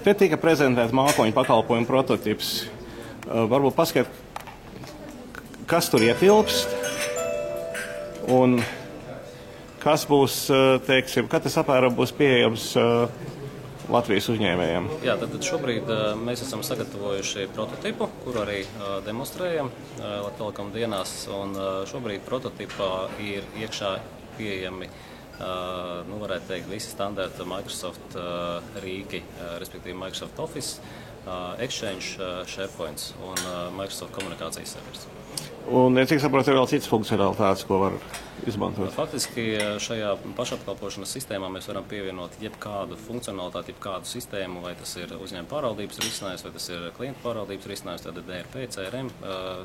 Te tika prezentēts mākoņu pakalpojumu prototips. Varbūt paskatīt, kas tur ietilpst un kas būs, teiksim, kad tas apmēram būs pieejams Latvijas uzņēmējiem. Jā, tad šobrīd mēs esam sagatavojuši prototipu, kuru arī demonstrējam Latvijas Telekom dienās, un šobrīd prototipā ir iekšā pieejami, varētu teikt, visi standarta Microsoft rīki, respektīvi Microsoft Office, Exchange, SharePoint un Microsoft komunikācijas serveris. Un, cik saprotu, ir vēl citas funkcionalitātes, ko var izmantot? Faktiski šajā pašapkalpošanas sistēmā mēs varam pievienot jebkādu funkcionalitāti, jebkādu sistēmu, vai tas ir uzņēmuma pārvaldības risinājums, vai tas ir klientu pārvaldības risinājums, tad DRP, CRM,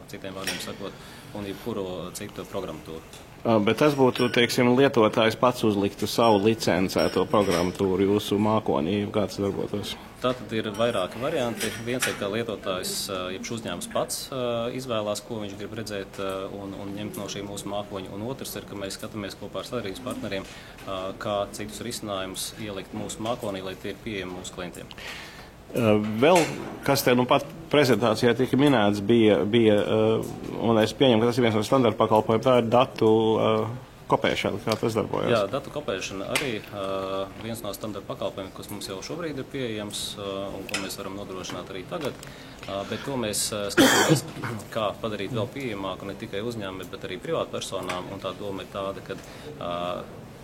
citiem vārdiem sakot, un jebkuru citu programmatūru. Bet tas būtu, teiksim, lietotājs pats uzliktu savu licencēto programmatūru jūsu mākonī, kā tas darbotos? Tātad ir vairāki varianti. Viens ir, ka lietotājs, jebš uzņēmums pats izvēlās, ko viņš grib redzēt un ņemt no šī mūsu mākoņa. Un otrs ir, ka mēs skatāmies kopā ar sadarbības partneriem, kā citus risinājumus ielikt mūsu mākonī, lai tie ir pieejami mūsu klientiem. Vēl, kas te pat prezentācijā tika minēts, bija, un es pieņemu, ka tas ir viens no standarta pakalpojumiem, tā ir datu kopēšana, kā tas darbojas? Jā, datu kopēšana arī viens no standarta pakalpojumiem, kas mums jau šobrīd ir pieejams un ko mēs varam nodrošināt arī tagad. Bet to mēs skatāmies, kā padarīt vēl pieejamāku ne tikai uzņēmumi, bet arī privātpersonām. Un tā doma ir tāda, ka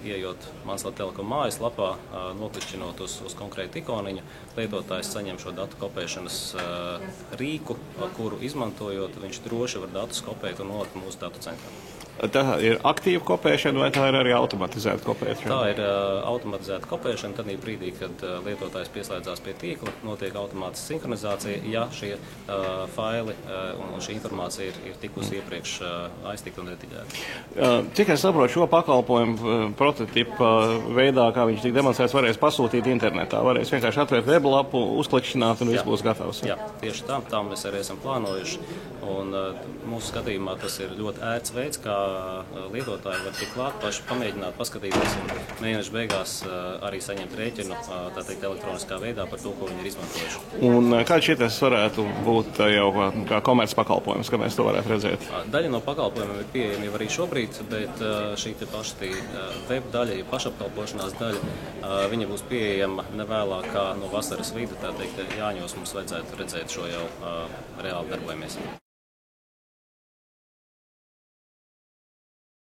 ieejot Mans Latvijas Telekom mājaslapā, noklišķinot uz konkrētu ikoniņu, lietotājs saņem šo datu kopēšanas rīku, kuru izmantojot, viņš droši var datus kopēt un nolikt mūsu datu centrā. Tā ir aktīva kopēšana vai tā ir arī automatizēta kopēšana? Tā ir automatizēta kopēšana. Tad brīdī, kad lietotājs pieslēdzās pie tīkla, notiek automātiska sinhronizācija, ja šie faili un šī informācija ir tikusi iepriekš aiztikta un rediģēta. Cik es saprotu, šo pakalpojumu prototipa veidā, kā viņš tika demonstrēts, varēs pasūtīt internetā. Varēs vienkārši atvērt weblapu, uzklikšķināt un viss būs gatavs. Jā, tieši tā mēs arī esam plānojuši. Un mūsu skatījumā tas ir ļoti ērts veids, kā lietotāji var tik klāt paši pamēģināt, paskatīties un mēneša beigās arī saņemt rēķinu, tā teikt, elektroniskā veidā par to, ko viņi ir izmantojuši. Un kāds šitas varētu būt jau kā komerc pakalpojums, ka mēs to varētu redzēt? Daļa no pakalpojumiem ir pieejami arī šobrīd, bet šī te paša web daļa, pašapkalpošanās daļa, viņa būs pieejama nevēlāk kā no vasaras vidu, tā teikt, Jāņos mums vajadzētu redzēt šo jau reāli darbojamies.